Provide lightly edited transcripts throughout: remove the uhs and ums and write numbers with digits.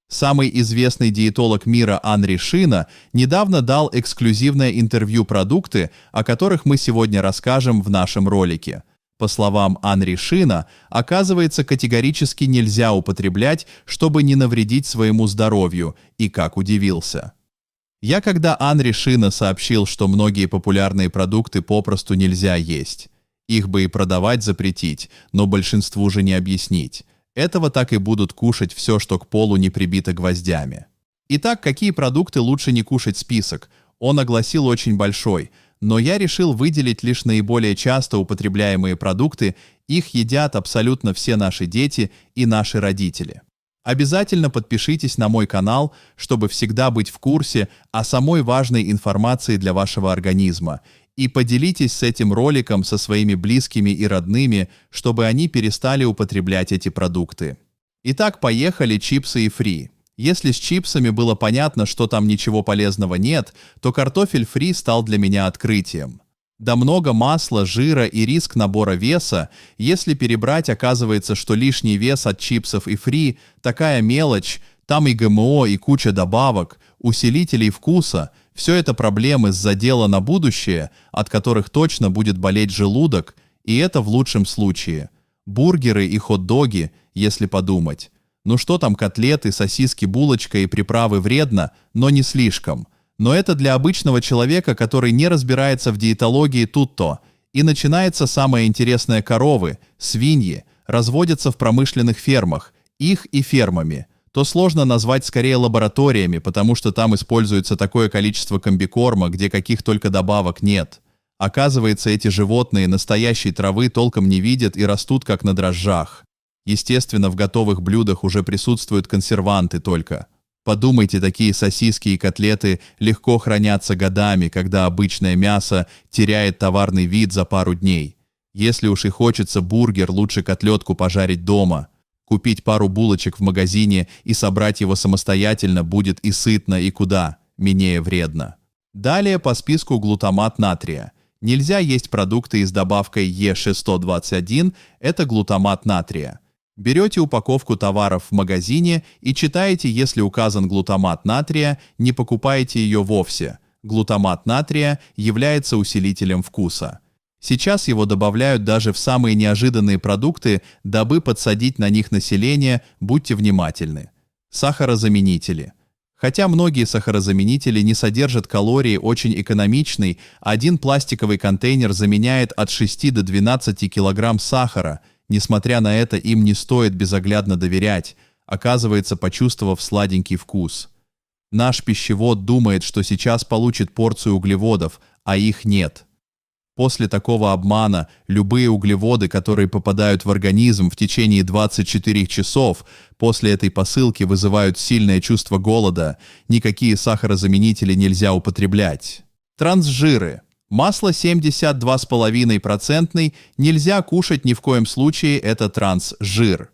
Самый известный диетолог мира Анри Шина недавно дал эксклюзивное интервью продукты, о которых мы сегодня расскажем в нашем ролике. По словам Анри Шина, оказывается, категорически нельзя употреблять, чтобы не навредить своему здоровью, и как удивился. Когда Анри Шина сообщил, что многие популярные продукты попросту нельзя есть. Их бы и продавать запретить, но большинству же не объяснить. Этого так и будут кушать все, что к полу не прибито гвоздями. Итак, какие продукты лучше не кушать список? Он огласил очень большой, но я решил выделить лишь наиболее часто употребляемые продукты, их едят абсолютно все наши дети и наши родители. Обязательно подпишитесь на мой канал, чтобы всегда быть в курсе о самой важной информации для вашего организма, и поделитесь с этим роликом со своими близкими и родными, чтобы они перестали употреблять эти продукты. Итак, поехали, чипсы и фри. Если с чипсами было понятно, что там ничего полезного нет, то картофель фри стал для меня открытием. Да много масла, жира и риск набора веса, если перебрать, оказывается, что лишний вес от чипсов и фри – такая мелочь, там и ГМО, и куча добавок, усилителей вкуса – все это проблемы с задела на будущее, от которых точно будет болеть желудок, и это в лучшем случае. Бургеры и хот-доги, если подумать. Ну что там котлеты, сосиски, булочка и приправы вредно, но не слишком. Но это для обычного человека, который не разбирается в диетологии тут-то. И начинается самое интересное: коровы, свиньи, разводятся в промышленных фермах, их и фермами. То сложно назвать скорее лабораториями, потому что там используется такое количество комбикорма, где каких только добавок нет. Оказывается, эти животные настоящей травы толком не видят и растут как на дрожжах. Естественно, в готовых блюдах уже присутствуют консерванты только. Подумайте, такие сосиски и котлеты легко хранятся годами, когда обычное мясо теряет товарный вид за пару дней. Если уж и хочется бургер, лучше котлетку пожарить дома. Купить пару булочек в магазине и собрать его самостоятельно будет и сытно, и куда менее вредно. Далее по списку глутамат натрия. Нельзя есть продукты с добавкой Е621, это глутамат натрия. Берете упаковку товаров в магазине и читаете, если указан глутамат натрия, не покупаете ее вовсе. Глутамат натрия является усилителем вкуса. Сейчас его добавляют даже в самые неожиданные продукты, дабы подсадить на них население, будьте внимательны. Сахарозаменители. Хотя многие сахарозаменители не содержат калорий, очень экономичный, один пластиковый контейнер заменяет от 6 до 12 кг сахара. Несмотря на это, им не стоит безоглядно доверять, оказывается, почувствовав сладенький вкус. Наш пищевод думает, что сейчас получит порцию углеводов, а их нет. После такого обмана любые углеводы, которые попадают в организм в течение 24 часов после этой посылки, вызывают сильное чувство голода, никакие сахарозаменители нельзя употреблять. Трансжиры. Масло 72,5% нельзя кушать ни в коем случае, это трансжир.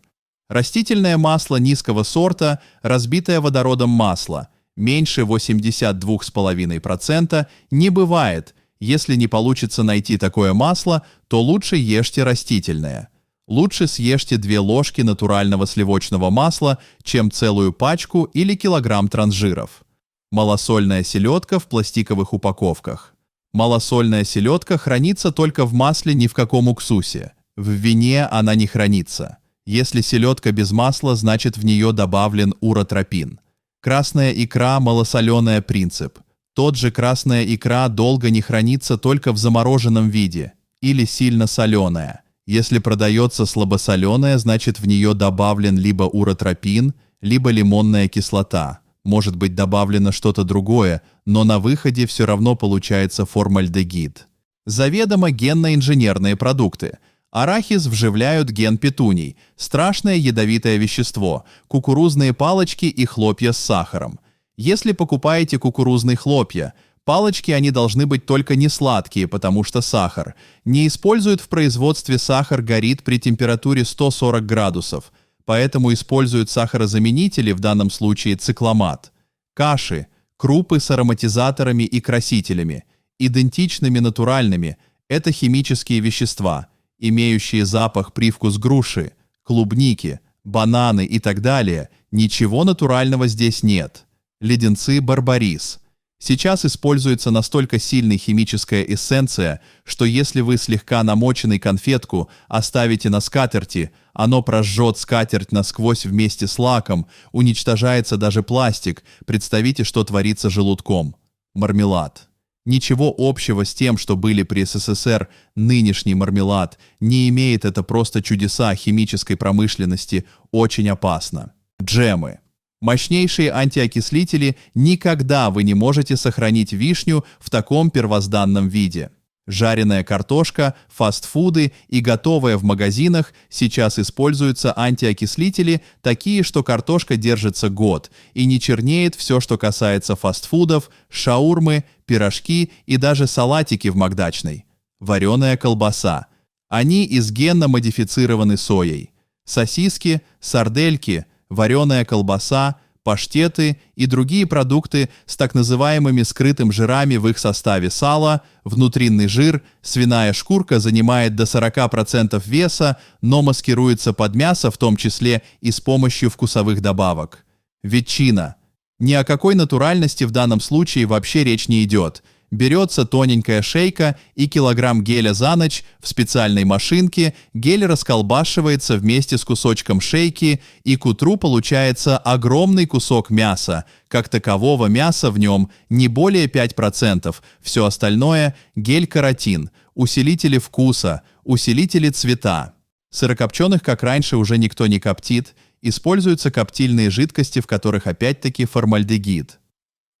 Растительное масло низкого сорта, разбитое водородом масло, меньше 82,5% не бывает. Если не получится найти такое масло, то лучше ешьте растительное. Лучше съешьте 2 ложки натурального сливочного масла, чем целую пачку или килограмм трансжиров. Малосольная селедка в пластиковых упаковках. Малосольная селедка хранится только в масле, ни в каком уксусе. В вине она не хранится. Если селедка без масла, значит в нее добавлен уротропин. Красная икра малосоленая принцип. Тот же красная икра долго не хранится только в замороженном виде или сильно соленая. Если продается слабосоленая, значит в нее добавлен либо уротропин, либо лимонная кислота. Может быть добавлено что-то другое, но на выходе все равно получается формальдегид. Заведомо генно-инженерные продукты. Арахис вживляют ген петуний, страшное ядовитое вещество, кукурузные палочки и хлопья с сахаром. Если покупаете кукурузные хлопья, палочки они должны быть только не сладкие, потому что сахар. Не используют в производстве сахар, горит при температуре 140 градусов, поэтому используют сахарозаменители, в данном случае цикламат. Каши, крупы с ароматизаторами и красителями, идентичными натуральными, это химические вещества, имеющие запах, привкус груши, клубники, бананы и так далее, Ничего натурального здесь нет. Леденцы Барбарис. Сейчас используется настолько сильная химическая эссенция, что если вы слегка намоченный конфетку оставите на скатерти, оно прожжет скатерть насквозь вместе с лаком, уничтожается даже пластик. Представите, что творится с желудком. Мармелад. Ничего общего с тем, что были при СССР. Нынешний мармелад не имеет, это просто чудеса химической промышленности, очень опасно. Джемы. Мощнейшие антиокислители, никогда вы не можете сохранить вишню в таком первозданном виде. Жареная картошка, фастфуды и готовые в магазинах сейчас используются антиокислители, такие, что картошка держится год и не чернеет. Все, что касается фастфудов, шаурмы, пирожки и даже салатики в макдачной. Вареная колбаса. Они из генно-модифицированы соей. Сосиски, сардельки, вареная колбаса, паштеты и другие продукты с так называемыми скрытым жирами в их составе: сало, внутренний жир, свиная шкурка занимает до 40% веса, но маскируется под мясо, в том числе и с помощью вкусовых добавок. Ветчина. Ни о какой натуральности в данном случае вообще речь не идет. Берется тоненькая шейка и килограмм геля за ночь в специальной машинке, гель расколбашивается вместе с кусочком шейки, и к утру получается огромный кусок мяса. Как такового мяса в нем не более 5%, все остальное – гель-каротин, усилители вкуса, усилители цвета. Сырокопченых, как раньше, уже никто не коптит, используются коптильные жидкости, в которых опять-таки формальдегид.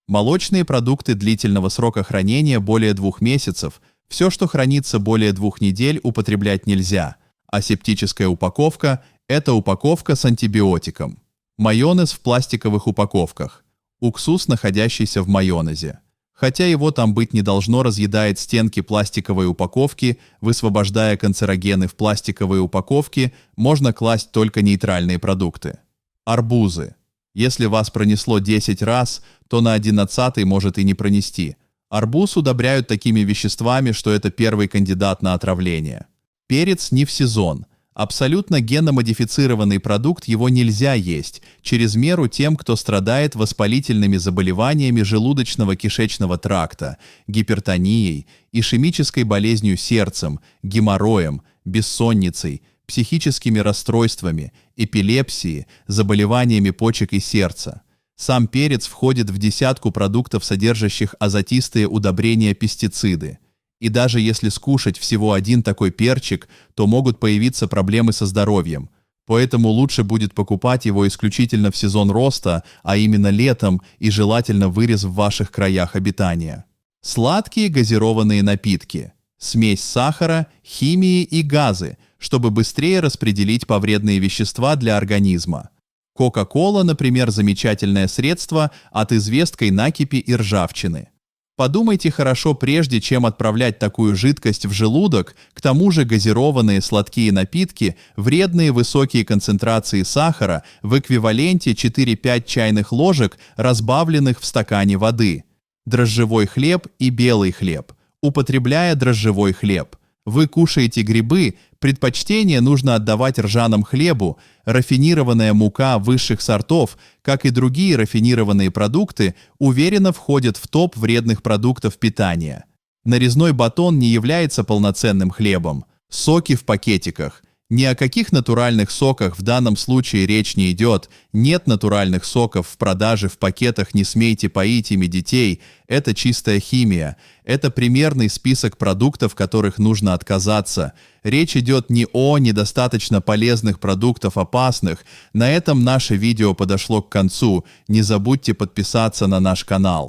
Молочные продукты длительного срока хранения более 2 месяцев. Все, что хранится более 2 недель, употреблять нельзя. Асептическая упаковка – это упаковка с антибиотиком. Майонез в пластиковых упаковках. Уксус, находящийся в майонезе. Хотя его там быть не должно, разъедает стенки пластиковой упаковки, высвобождая канцерогены. В пластиковые упаковки можно класть только нейтральные продукты. Арбузы. Если вас пронесло 10 раз, то на 11-й может и не пронести. Арбуз удобряют такими веществами, что это первый кандидат на отравление. Перец не в сезон. Абсолютно генно-модифицированный продукт, его нельзя есть, через меру тем, кто страдает воспалительными заболеваниями желудочно-кишечного тракта, гипертонией, ишемической болезнью сердцем, геморроем, бессонницей, психическими расстройствами, эпилепсией, заболеваниями почек и сердца. Сам перец входит в десятку продуктов, содержащих азотистые удобрения, пестициды. И даже если скушать всего один такой перчик, то могут появиться проблемы со здоровьем. Поэтому лучше будет покупать его исключительно в сезон роста, а именно летом, и желательно вырез в ваших краях обитания. Сладкие газированные напитки. Смесь сахара, химии и газы, чтобы быстрее распределить повредные вещества для организма. Кока-кола, например, замечательное средство от известкой накипи и ржавчины. Подумайте хорошо, прежде чем отправлять такую жидкость в желудок. К тому же газированные сладкие напитки, вредные высокие концентрации сахара в эквиваленте 4-5 чайных ложек, разбавленных в стакане воды. Дрожжевой хлеб и белый хлеб. Употребляя дрожжевой хлеб, вы кушаете грибы, предпочтение нужно отдавать ржаному хлебу. Рафинированная мука высших сортов, как и другие рафинированные продукты, уверенно входят в топ вредных продуктов питания. Нарезной батон не является полноценным хлебом. Соки в пакетиках. Ни о каких натуральных соках в данном случае речь не идет. Нет натуральных соков в продаже в пакетах, не смейте поить ими детей. Это чистая химия. Это примерный список продуктов, которых нужно отказаться. Речь идет не о недостаточно полезных продуктах, опасных. На этом наше видео подошло к концу. Не забудьте подписаться на наш канал.